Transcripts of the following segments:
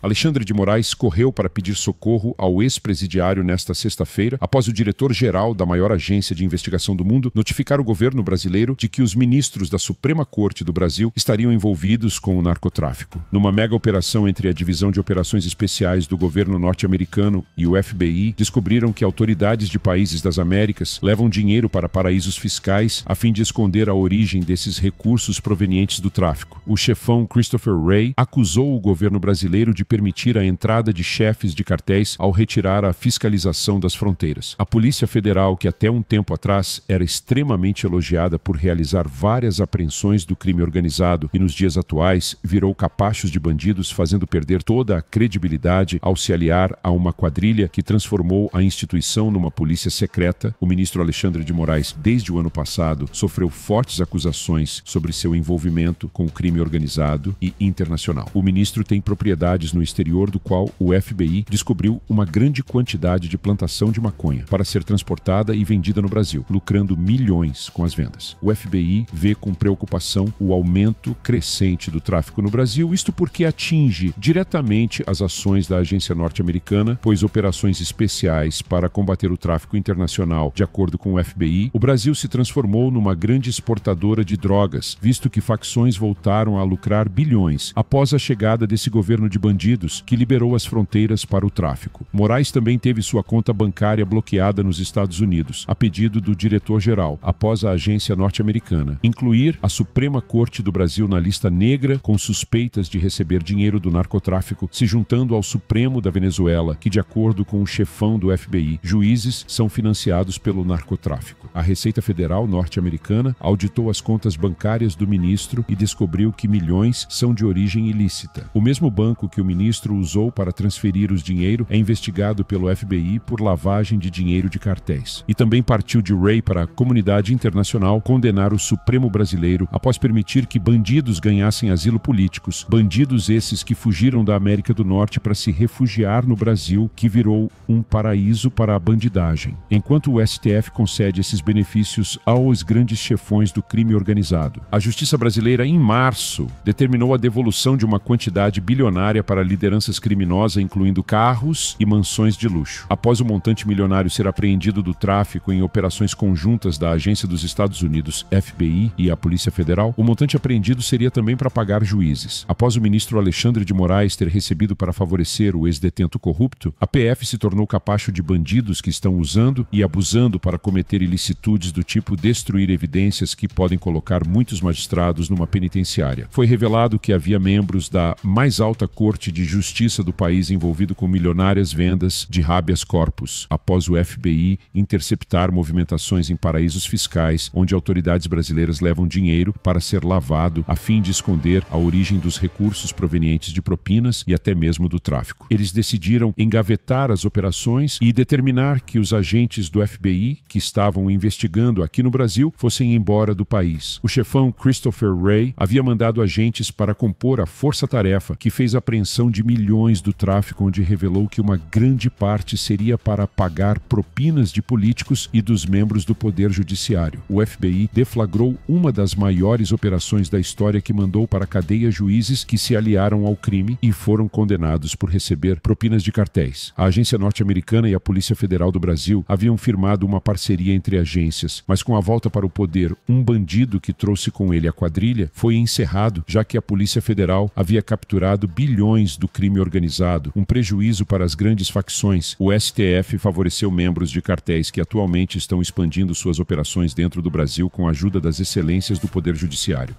Alexandre de Moraes correu para pedir socorro ao ex-presidiário nesta sexta-feira, após o diretor-geral da maior agência de investigação do mundo notificar o governo brasileiro de que os ministros da Suprema Corte do Brasil estariam envolvidos com o narcotráfico. Numa mega operação entre a Divisão de Operações Especiais do governo norte-americano e o FBI, descobriram que autoridades de países das Américas levam dinheiro para paraísos fiscais a fim de esconder a origem desses recursos provenientes do tráfico. O chefão Christopher Wray acusou o governo brasileiro de permitir a entrada de chefes de cartéis ao retirar a fiscalização das fronteiras. A Polícia Federal, que até um tempo atrás era extremamente elogiada por realizar várias apreensões do crime organizado e nos dias atuais virou capachos de bandidos, fazendo perder toda a credibilidade ao se aliar a uma quadrilha que transformou a instituição numa polícia secreta. O ministro Alexandre de Moraes, desde o ano passado, sofreu fortes acusações sobre seu envolvimento com o crime organizado e internacional. O ministro tem propriedades no exterior, do qual o FBI descobriu uma grande quantidade de plantação de maconha para ser transportada e vendida no Brasil, lucrando milhões com as vendas. O FBI vê com preocupação o aumento crescente do tráfico no Brasil, isto porque atinge diretamente as ações da agência norte-americana, pois operações especiais para combater o tráfico internacional. De acordo com o FBI, o Brasil se transformou numa grande exportadora de drogas, visto que facções voltaram a lucrar bilhões após a chegada desse governo de bandidos que liberou as fronteiras para o tráfico. Moraes também teve sua conta bancária bloqueada nos Estados Unidos, a pedido do diretor-geral, após a agência norte-americana incluir a Suprema Corte do Brasil na lista negra com suspeitas de receber dinheiro do narcotráfico, se juntando ao Supremo da Venezuela, que, de acordo com o chefão do FBI, juízes são financiados pelo narcotráfico. A Receita Federal norte-americana auditou as contas bancárias do ministro e descobriu que milhões são de origem ilícita. O mesmo banco que o ministro usou para transferir os dinheiro é investigado pelo FBI por lavagem de dinheiro de cartéis. E também partiu de Wray para a comunidade internacional condenar o Supremo brasileiro após permitir que bandidos ganhassem asilo políticos. Bandidos esses que fugiram da América do Norte para se refugiar no Brasil, que virou um paraíso para a bandidagem. Enquanto o STF concede esses benefícios aos grandes chefões do crime organizado. A justiça brasileira, em março, determinou a devolução de uma quantidade bilionária para lideranças criminosas, incluindo carros e mansões de luxo. Após o montante milionário ser apreendido do tráfico em operações conjuntas da Agência dos Estados Unidos, FBI, e a Polícia Federal, o montante apreendido seria também para pagar juízes. Após o ministro Alexandre de Moraes ter recebido para favorecer o ex-detento corrupto, a PF se tornou capacho de bandidos que estão usando e abusando para cometer ilicitudes do tipo destruir evidências que podem colocar muitos magistrados numa penitenciária. Foi revelado que havia membros da mais alta corte de justiça do país envolvido com milionárias vendas de habeas corpus, após o FBI interceptar movimentações em paraísos fiscais, onde autoridades brasileiras levam dinheiro para ser lavado a fim de esconder a origem dos recursos provenientes de propinas e até mesmo do tráfico. Eles decidiram engavetar as operações e determinar que os agentes do FBI que estavam investigando aqui no Brasil fossem embora do país. O chefão Christopher Wray havia mandado agentes para compor a força-tarefa que fez a apreensão de milhões do tráfico, onde revelou que uma grande parte seria para pagar propinas de políticos e dos membros do Poder Judiciário. O FBI deflagrou uma das maiores operações da história que mandou para a cadeia juízes que se aliaram ao crime e foram condenados por receber propinas de cartéis. A agência norte-americana e a Polícia Federal do Brasil haviam firmado uma parceria entre agências, mas com a volta para o poder, um bandido que trouxe com ele a quadrilha foi encerrado, já que a Polícia Federal havia capturado bilhões do crime organizado, um prejuízo para as grandes facções. O STF favoreceu membros de cartéis que atualmente estão expandindo suas operações dentro do Brasil com a ajuda das excelências do Poder Judiciário.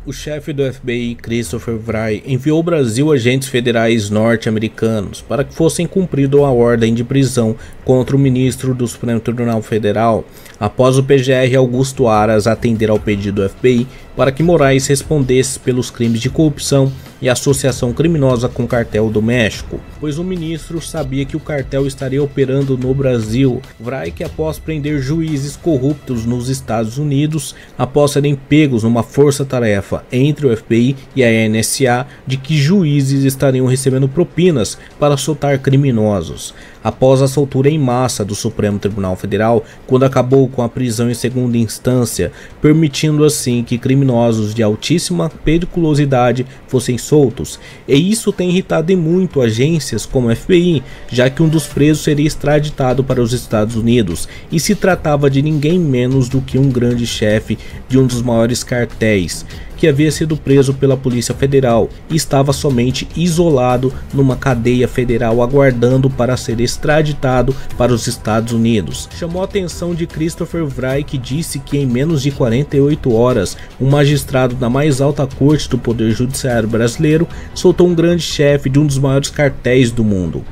O chefe do FBI, Christopher Wray, enviou ao Brasil agentes federais norte-americanos para que fossem cumpridas a ordem de prisão contra o ministro do Supremo Tribunal Federal, após o PGR Augusto Aras atender ao pedido do FBI para que Moraes respondesse pelos crimes de corrupção e associação criminosa com o cartel do México, pois o ministro sabia que o cartel estaria operando no Brasil. Wray, que após prender juízes corruptos nos Estados Unidos, após serem pegos numa força-tarefa força-tarefa entre o FBI e a NSA de que juízes estariam recebendo propinas para soltar criminosos. Após a soltura em massa do Supremo Tribunal Federal, quando acabou com a prisão em segunda instância, permitindo assim que criminosos de altíssima periculosidade fossem soltos, e isso tem irritado em muito agências como a FBI, já que um dos presos seria extraditado para os Estados Unidos, e se tratava de ninguém menos do que um grande chefe de um dos maiores cartéis, que havia sido preso pela Polícia Federal e estava somente isolado numa cadeia federal aguardando para ser extraditado para os Estados Unidos. Chamou a atenção de Christopher Wray, que disse que em menos de 48 horas, um magistrado da mais alta corte do Poder Judiciário brasileiro soltou um grande chefe de um dos maiores cartéis do mundo.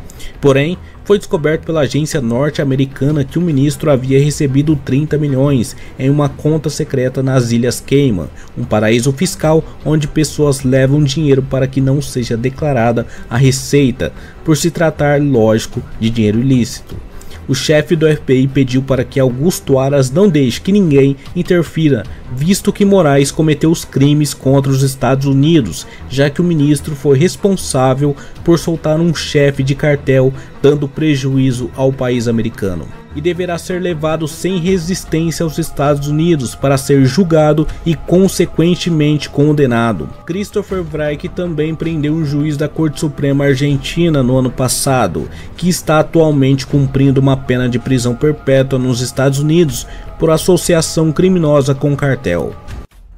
Porém, foi descoberto pela agência norte-americana que o ministro havia recebido 30 milhões em uma conta secreta nas Ilhas Cayman, um paraíso fiscal onde pessoas levam dinheiro para que não seja declarada a receita, por se tratar, lógico, de dinheiro ilícito. O chefe do FBI pediu para que Augusto Aras não deixe que ninguém interfira, visto que Moraes cometeu os crimes contra os Estados Unidos, já que o ministro foi responsável por soltar um chefe de cartel, dando prejuízo ao país americano, e deverá ser levado sem resistência aos Estados Unidos para ser julgado e consequentemente condenado. Christopher Wray, que também prendeu um juiz da Corte Suprema Argentina no ano passado, que está atualmente cumprindo uma pena de prisão perpétua nos Estados Unidos por associação criminosa com cartel.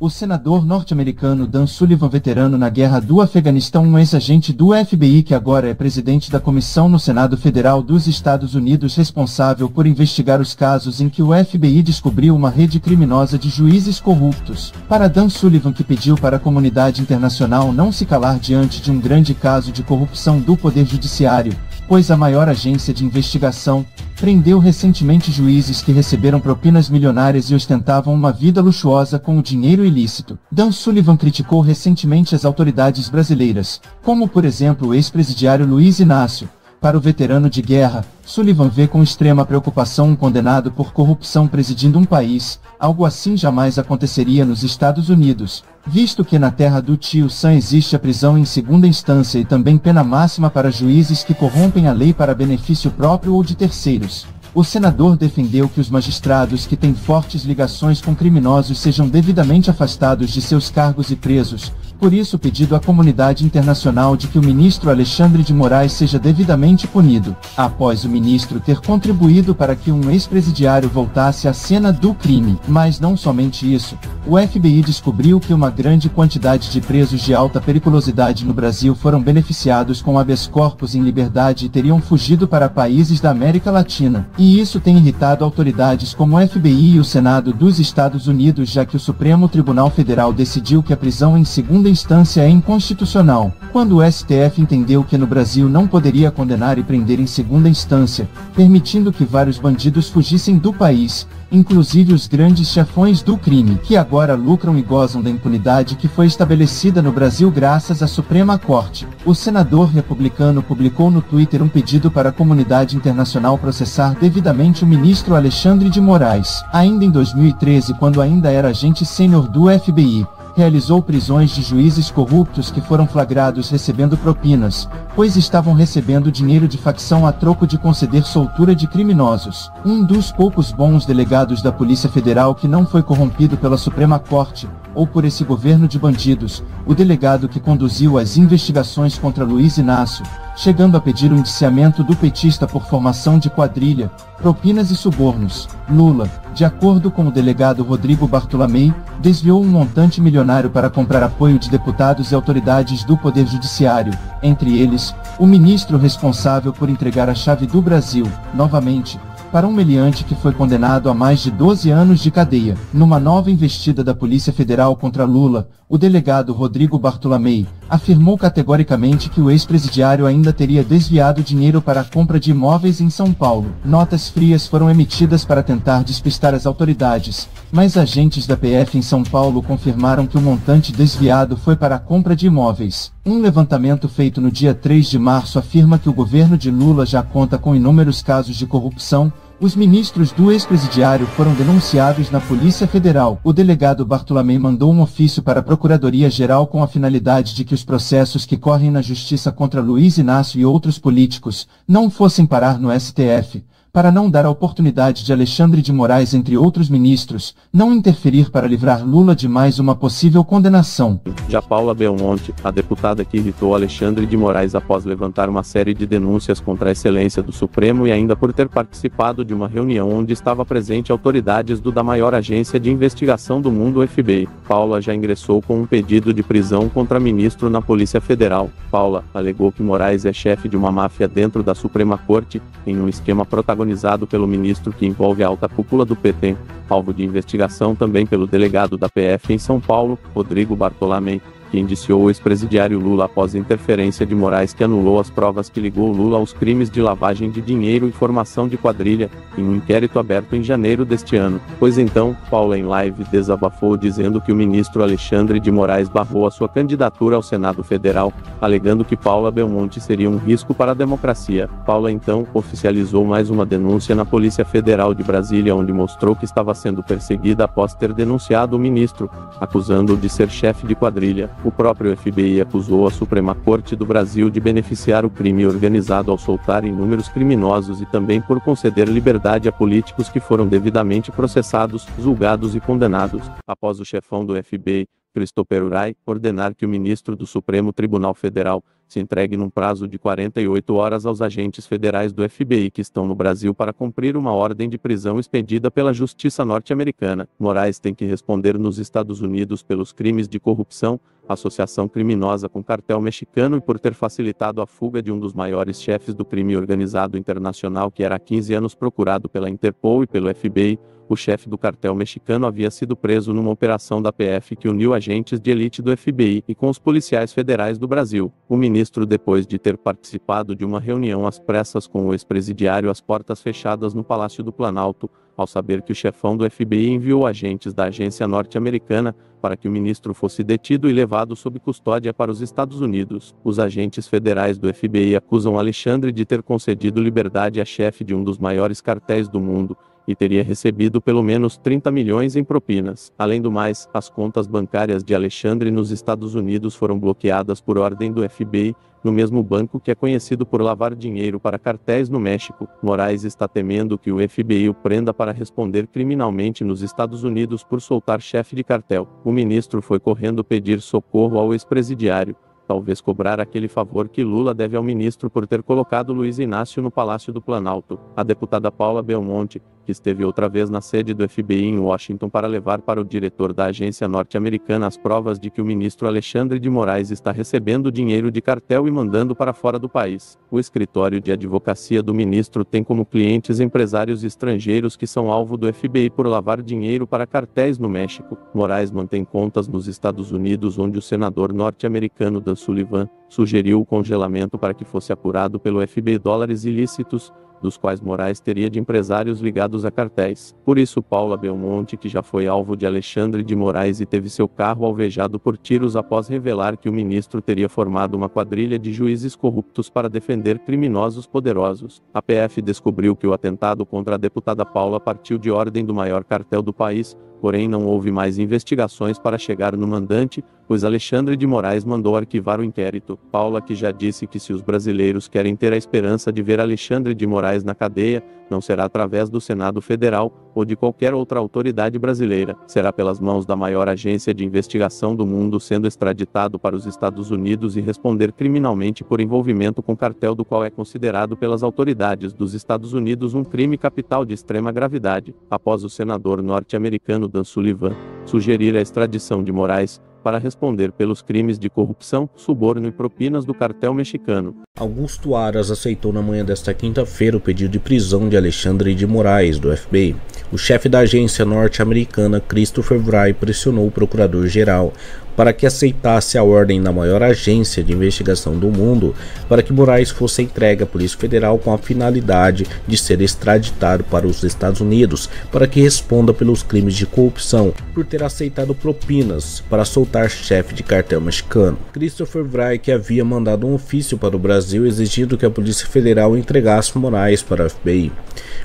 O senador norte-americano Dan Sullivan, veterano na guerra do Afeganistão, um ex-agente do FBI que agora é presidente da comissão no Senado Federal dos Estados Unidos responsável por investigar os casos em que o FBI descobriu uma rede criminosa de juízes corruptos. Para Dan Sullivan, que pediu para a comunidade internacional não se calar diante de um grande caso de corrupção do Poder Judiciário, pois a maior agência de investigação prendeu recentemente juízes que receberam propinas milionárias e ostentavam uma vida luxuosa com o dinheiro ilícito. Dan Sullivan criticou recentemente as autoridades brasileiras, como por exemplo o ex-presidiário Luiz Inácio. Para o veterano de guerra, Sullivan vê com extrema preocupação um condenado por corrupção presidindo um país. Algo assim jamais aconteceria nos Estados Unidos, visto que na terra do tio Sam existe a prisão em segunda instância e também pena máxima para juízes que corrompem a lei para benefício próprio ou de terceiros. O senador defendeu que os magistrados que têm fortes ligações com criminosos sejam devidamente afastados de seus cargos e presos. Por isso, pedido à comunidade internacional de que o ministro Alexandre de Moraes seja devidamente punido, após o ministro ter contribuído para que um ex-presidiário voltasse à cena do crime. Mas não somente isso, o FBI descobriu que uma grande quantidade de presos de alta periculosidade no Brasil foram beneficiados com habeas corpus em liberdade e teriam fugido para países da América Latina. E isso tem irritado autoridades como o FBI e o Senado dos Estados Unidos, já que o Supremo Tribunal Federal decidiu que a prisão em segunda instância é inconstitucional, quando o STF entendeu que no Brasil não poderia condenar e prender em segunda instância, permitindo que vários bandidos fugissem do país, inclusive os grandes chefões do crime, que agora lucram e gozam da impunidade que foi estabelecida no Brasil graças à Suprema Corte. O senador republicano publicou no Twitter um pedido para a comunidade internacional processar devidamente o ministro Alexandre de Moraes. Ainda em 2013, quando ainda era agente sênior do FBI, realizou prisões de juízes corruptos que foram flagrados recebendo propinas, pois estavam recebendo dinheiro de facção a troco de conceder soltura de criminosos. Um dos poucos bons delegados da Polícia Federal que não foi corrompido pela Suprema Corte, ou por esse governo de bandidos, o delegado que conduziu as investigações contra Luiz Inácio, chegando a pedir o indiciamento do petista por formação de quadrilha, propinas e subornos. Lula, de acordo com o delegado Rodrigo Bartolomei, desviou um montante milionário para comprar apoio de deputados e autoridades do Poder Judiciário, entre eles, o ministro responsável por entregar a chave do Brasil, novamente, para um meliante que foi condenado a mais de 12 anos de cadeia. Numa nova investida da Polícia Federal contra Lula, o delegado Rodrigo Bartolomei afirmou categoricamente que o ex-presidiário ainda teria desviado dinheiro para a compra de imóveis em São Paulo. Notas frias foram emitidas para tentar despistar as autoridades, mas agentes da PF em São Paulo confirmaram que o montante desviado foi para a compra de imóveis. Um levantamento feito no dia 3 de março afirma que o governo de Lula já conta com inúmeros casos de corrupção, Os ministros do ex-presidiário foram denunciados na Polícia Federal. O delegado Bartolomé mandou um ofício para a Procuradoria-Geral com a finalidade de que os processos que correm na Justiça contra Luiz Inácio e outros políticos não fossem parar no STF, para não dar a oportunidade de Alexandre de Moraes, entre outros ministros, não interferir para livrar Lula de mais uma possível condenação. Já Paula Belmonte, a deputada que irritou Alexandre de Moraes após levantar uma série de denúncias contra a excelência do Supremo e ainda por ter participado de uma reunião onde estava presente autoridades da maior agência de investigação do mundo, o FBI. Paula já ingressou com um pedido de prisão contra ministro na Polícia Federal. Paula alegou que Moraes é chefe de uma máfia dentro da Suprema Corte, em um esquema protagonizado pelo ministro que envolve a alta cúpula do PT, alvo de investigação também pelo delegado da PF em São Paulo, Rodrigo Bartolomé, que indiciou o ex-presidiário Lula após a interferência de Moraes que anulou as provas que ligou Lula aos crimes de lavagem de dinheiro e formação de quadrilha, em um inquérito aberto em janeiro deste ano. Pois então, Paula em live desabafou dizendo que o ministro Alexandre de Moraes barrou a sua candidatura ao Senado Federal, alegando que Paula Belmonte seria um risco para a democracia. Paula então oficializou mais uma denúncia na Polícia Federal de Brasília, onde mostrou que estava sendo perseguida após ter denunciado o ministro, acusando-o de ser chefe de quadrilha. O próprio FBI acusou a Suprema Corte do Brasil de beneficiar o crime organizado ao soltar inúmeros criminosos e também por conceder liberdade a políticos que foram devidamente processados, julgados e condenados. Após o chefão do FBI, Christopher Wray, ordenar que o ministro do Supremo Tribunal Federal se entregue num prazo de 48 horas aos agentes federais do FBI que estão no Brasil para cumprir uma ordem de prisão expedida pela Justiça norte-americana. Moraes tem que responder nos Estados Unidos pelos crimes de corrupção, associação criminosa com cartel mexicano e por ter facilitado a fuga de um dos maiores chefes do crime organizado internacional que era há 15 anos procurado pela Interpol e pelo FBI. O chefe do cartel mexicano havia sido preso numa operação da PF que uniu agentes de elite do FBI e com os policiais federais do Brasil. O ministro, depois de ter participado de uma reunião às pressas com o ex-presidiário às portas fechadas no Palácio do Planalto, ao saber que o chefão do FBI enviou agentes da agência norte-americana para que o ministro fosse detido e levado sob custódia para os Estados Unidos. Os agentes federais do FBI acusam Alexandre de ter concedido liberdade à chefe de um dos maiores cartéis do mundo, e teria recebido pelo menos 30 milhões em propinas. Além do mais, as contas bancárias de Alexandre nos Estados Unidos foram bloqueadas por ordem do FBI, no mesmo banco que é conhecido por lavar dinheiro para cartéis no México. Moraes está temendo que o FBI o prenda para responder criminalmente nos Estados Unidos por soltar chefe de cartel. O ministro foi correndo pedir socorro ao ex-presidiário, talvez cobrar aquele favor que Lula deve ao ministro por ter colocado Luiz Inácio no Palácio do Planalto. A deputada Paula Belmonte, que esteve outra vez na sede do FBI em Washington para levar para o diretor da agência norte-americana as provas de que o ministro Alexandre de Moraes está recebendo dinheiro de cartel e mandando para fora do país. O escritório de advocacia do ministro tem como clientes empresários estrangeiros que são alvo do FBI por lavar dinheiro para cartéis no México. Moraes mantém contas nos Estados Unidos, onde o senador norte-americano Dan Sullivan sugeriu o congelamento para que fosse apurado pelo FBI dólares ilícitos, dos quais Moraes teria de empresários ligados a cartéis. Por isso, Paula Belmonte, que já foi alvo de Alexandre de Moraes e teve seu carro alvejado por tiros após revelar que o ministro teria formado uma quadrilha de juízes corruptos para defender criminosos poderosos. A PF descobriu que o atentado contra a deputada Paula partiu de ordem do maior cartel do país, porém não houve mais investigações para chegar no mandante, pois Alexandre de Moraes mandou arquivar o inquérito. Paula, que já disse que se os brasileiros querem ter a esperança de ver Alexandre de Moraes na cadeia, não será através do Senado Federal ou de qualquer outra autoridade brasileira, será pelas mãos da maior agência de investigação do mundo, sendo extraditado para os Estados Unidos e responder criminalmente por envolvimento com cartel do qual é considerado pelas autoridades dos Estados Unidos um crime capital de extrema gravidade. Após o senador norte-americano Dan Sullivan sugerir a extradição de Moraes para responder pelos crimes de corrupção, suborno e propinas do cartel mexicano. Augusto Aras aceitou na manhã desta quinta-feira o pedido de prisão de Alexandre de Moraes, do FBI. o chefe da agência norte-americana Christopher Wray pressionou o procurador-geral para que aceitasse a ordem da maior agência de investigação do mundo para que Moraes fosse entregue à Polícia Federal com a finalidade de ser extraditado para os Estados Unidos para que responda pelos crimes de corrupção por ter aceitado propinas para soltar chefe de cartel mexicano. Christopher Wray, que havia mandado um ofício para o Brasil exigindo que a Polícia Federal entregasse Moraes para a FBI.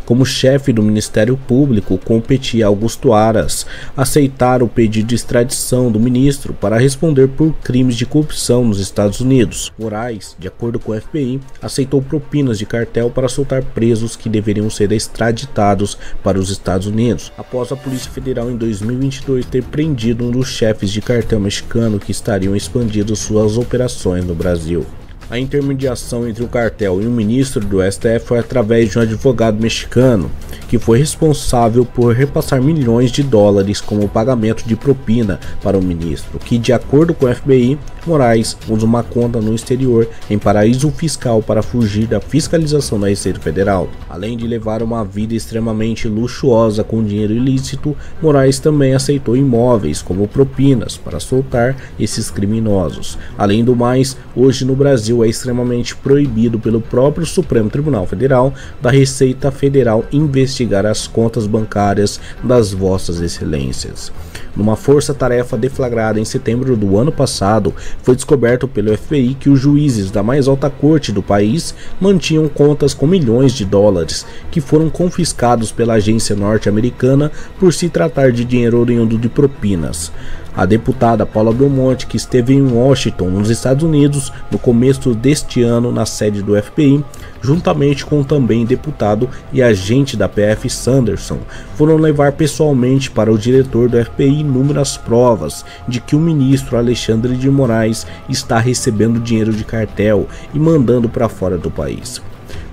Como chefe do Ministério Público, competia a Augusto Aras aceitar o pedido de extradição do ministro para responder por crimes de corrupção nos Estados Unidos. Moraes, de acordo com o FBI, aceitou propinas de cartel para soltar presos que deveriam ser extraditados para os Estados Unidos, após a Polícia Federal em 2022 ter prendido um dos chefes de cartel mexicano que estariam expandindo suas operações no Brasil. A intermediação entre o cartel e o ministro do STF foi através de um advogado mexicano, que foi responsável por repassar milhões de dólares como pagamento de propina para o ministro, que, de acordo com o FBI, Moraes usa uma conta no exterior em paraíso fiscal para fugir da fiscalização da Receita Federal. Além de levar uma vida extremamente luxuosa com dinheiro ilícito, Moraes também aceitou imóveis como propinas para soltar esses criminosos. Além do mais, hoje no Brasil é extremamente proibido pelo próprio Supremo Tribunal Federal da Receita Federal investigar as contas bancárias das vossas excelências. Numa força-tarefa deflagrada em setembro do ano passado, foi descoberto pelo FBI que os juízes da mais alta corte do país mantinham contas com milhões de dólares, que foram confiscados pela agência norte-americana por se tratar de dinheiro oriundo de propinas. A deputada Paula Belmonte, que esteve em Washington, nos Estados Unidos, no começo deste ano na sede do FBI, juntamente com também deputado e agente da PF Sanderson, foram levar pessoalmente para o diretor do FBI inúmeras provas de que o ministro Alexandre de Moraes está recebendo dinheiro de cartel e mandando para fora do país.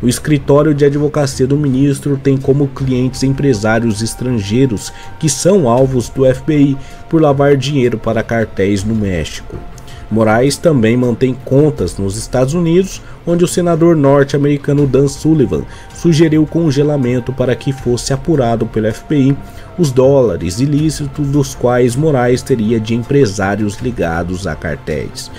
O escritório de advocacia do ministro tem como clientes empresários estrangeiros que são alvos do FBI por lavar dinheiro para cartéis no México. Moraes também mantém contas nos Estados Unidos, onde o senador norte-americano Dan Sullivan sugeriu o congelamento para que fosse apurado pelo FBI os dólares ilícitos dos quais Moraes teria de empresários ligados a cartéis.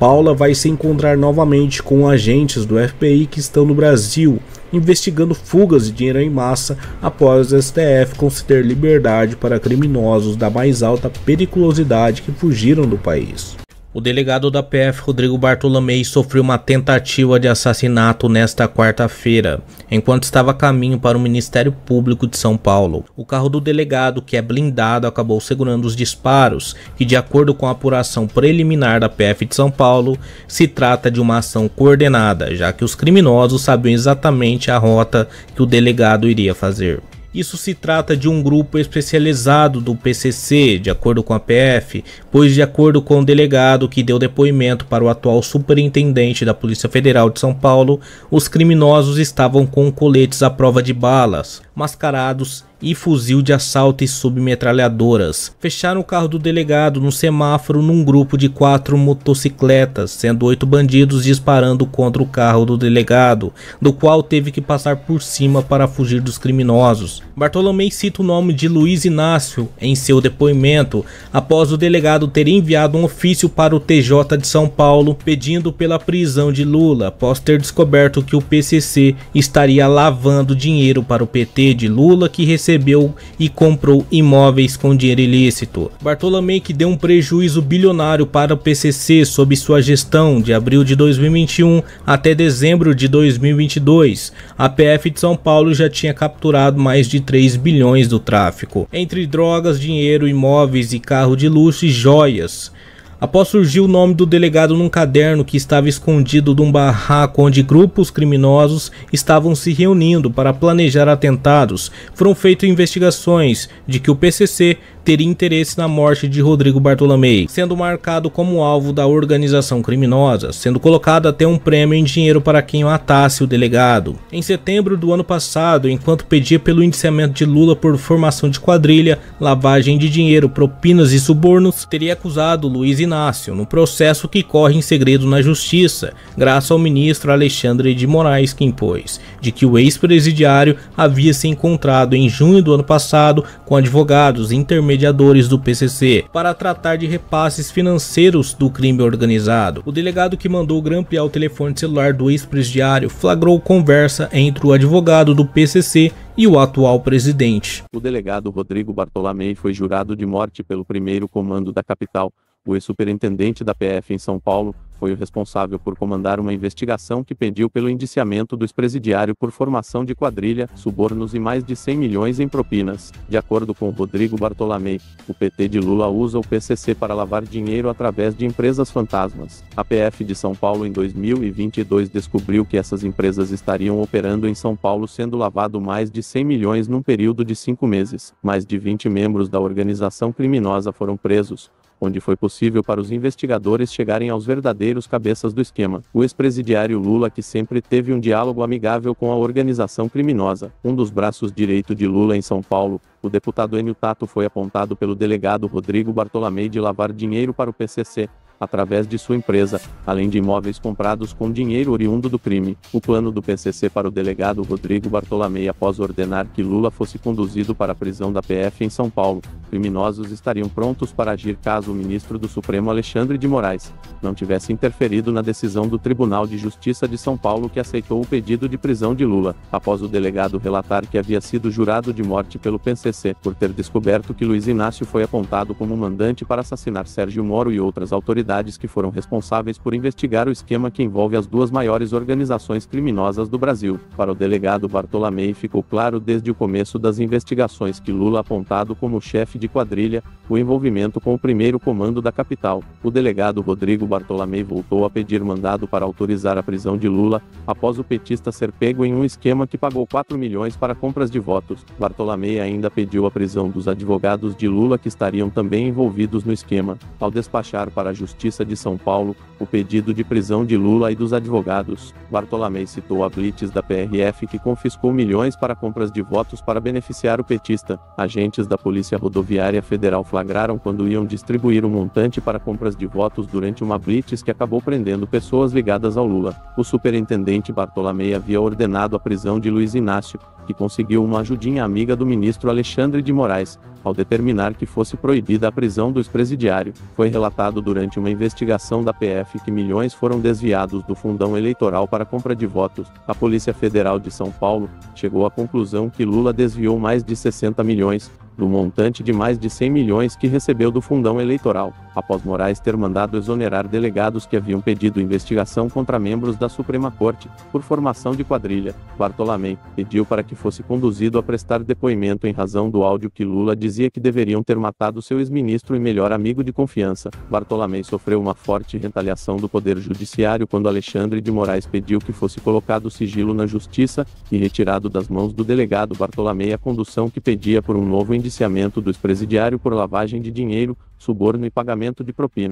Paula vai se encontrar novamente com agentes do FBI que estão no Brasil, investigando fugas de dinheiro em massa após o STF conceder liberdade para criminosos da mais alta periculosidade que fugiram do país. O delegado da PF, Rodrigo Bartolomei, sofreu uma tentativa de assassinato nesta quarta-feira, enquanto estava a caminho para o Ministério Público de São Paulo. O carro do delegado, que é blindado, acabou segurando os disparos, que, de acordo com a apuração preliminar da PF de São Paulo, se trata de uma ação coordenada, já que os criminosos sabiam exatamente a rota que o delegado iria fazer. Isso se trata de um grupo especializado do PCC, de acordo com a PF, pois de acordo com o delegado que deu depoimento para o atual superintendente da Polícia Federal de São Paulo, os criminosos estavam com coletes à prova de balas, mascarados e fuzil de assalto e submetralhadoras. Fecharam o carro do delegado no semáforo num grupo de 4 motocicletas, sendo 8 bandidos disparando contra o carro do delegado, do qual teve que passar por cima para fugir dos criminosos. Bartolomei cita o nome de Luiz Inácio em seu depoimento, após o delegado ter enviado um ofício para o TJ de São Paulo pedindo pela prisão de Lula, após ter descoberto que o PCC estaria lavando dinheiro para o PT de Lula, que recebeu e comprou imóveis com dinheiro ilícito. Bartolomei, que deu um prejuízo bilionário para o PCC sob sua gestão de abril de 2021 até dezembro de 2022. A PF de São Paulo já tinha capturado mais de 3 bilhões do tráfico, entre drogas, dinheiro, imóveis e carro de luxo e joias. Após surgir o nome do delegado num caderno que estava escondido de um barraco onde grupos criminosos estavam se reunindo para planejar atentados, foram feitas investigações de que o PCC teria interesse na morte de Rodrigo Bartolomei, sendo marcado como alvo da organização criminosa, sendo colocado até um prêmio em dinheiro para quem matasse o delegado. Em setembro do ano passado, enquanto pedia pelo indiciamento de Lula por formação de quadrilha, lavagem de dinheiro, propinas e subornos, teria acusado Luiz Inácio, no processo que corre em segredo na justiça, graças ao ministro Alexandre de Moraes que impôs, de que o ex-presidiário havia se encontrado em junho do ano passado com advogados e intermediadores do PCC para tratar de repasses financeiros do crime organizado. O delegado que mandou grampear o telefone celular do ex-presidiário flagrou conversa entre o advogado do PCC e o atual presidente. O delegado Rodrigo Bartolomei foi jurado de morte pelo primeiro comando da capital. O ex-superintendente da PF em São Paulo foi o responsável por comandar uma investigação que pediu pelo indiciamento do ex-presidiário por formação de quadrilha, subornos e mais de 100 milhões em propinas. De acordo com Rodrigo Bartolomei, o PT de Lula usa o PCC para lavar dinheiro através de empresas fantasmas. A PF de São Paulo em 2022 descobriu que essas empresas estariam operando em São Paulo, sendo lavado mais de 100 milhões num período de 5 meses. Mais de 20 membros da organização criminosa foram presos, onde foi possível para os investigadores chegarem aos verdadeiros cabeças do esquema. O ex-presidiário Lula, que sempre teve um diálogo amigável com a organização criminosa, um dos braços direito de Lula em São Paulo, o deputado Enio Tato, foi apontado pelo delegado Rodrigo Bartolomei de lavar dinheiro para o PCC, através de sua empresa, além de imóveis comprados com dinheiro oriundo do crime. O plano do PCC para o delegado Rodrigo Bartolomei, após ordenar que Lula fosse conduzido para a prisão da PF em São Paulo, criminosos estariam prontos para agir caso o ministro do Supremo Alexandre de Moraes não tivesse interferido na decisão do Tribunal de Justiça de São Paulo, que aceitou o pedido de prisão de Lula, após o delegado relatar que havia sido jurado de morte pelo PCC por ter descoberto que Luiz Inácio foi apontado como mandante para assassinar Sérgio Moro e outras autoridades que foram responsáveis por investigar o esquema que envolve as duas maiores organizações criminosas do Brasil. Para o delegado Bartolomei, ficou claro desde o começo das investigações que Lula, apontado como chefe de quadrilha, o envolvimento com o primeiro comando da capital. O delegado Rodrigo Bartolomei voltou a pedir mandado para autorizar a prisão de Lula, após o petista ser pego em um esquema que pagou 4 milhões para compras de votos. Bartolomei ainda pediu a prisão dos advogados de Lula que estariam também envolvidos no esquema. Ao despachar para a Justiça de São Paulo o pedido de prisão de Lula e dos advogados, Bartolomei citou a blitz da PRF que confiscou milhões para compras de votos para beneficiar o petista. Agentes da Polícia Rodoviária Federal flagraram quando iam distribuir um montante para compras de votos durante uma blitz que acabou prendendo pessoas ligadas ao Lula. O superintendente Bartolomei havia ordenado a prisão de Luiz Inácio, que conseguiu uma ajudinha amiga do ministro Alexandre de Moraes, ao determinar que fosse proibida a prisão do ex-presidiário. Foi relatado durante uma investigação da PF que milhões foram desviados do fundão eleitoral para compra de votos. A Polícia Federal de São Paulo chegou à conclusão que Lula desviou mais de 60 milhões, do montante de mais de 100 milhões que recebeu do fundão eleitoral, após Moraes ter mandado exonerar delegados que haviam pedido investigação contra membros da Suprema Corte, por formação de quadrilha. Bartolomei pediu para que fosse conduzido a prestar depoimento em razão do áudio que Lula dizia que deveriam ter matado seu ex-ministro e melhor amigo de confiança. Bartolomei sofreu uma forte retaliação do Poder Judiciário quando Alexandre de Moraes pediu que fosse colocado sigilo na Justiça e retirado das mãos do delegado Bartolomei a condução que pedia por um novo indiciamento do ex-presidiário por lavagem de dinheiro, suborno e pagamento de propina.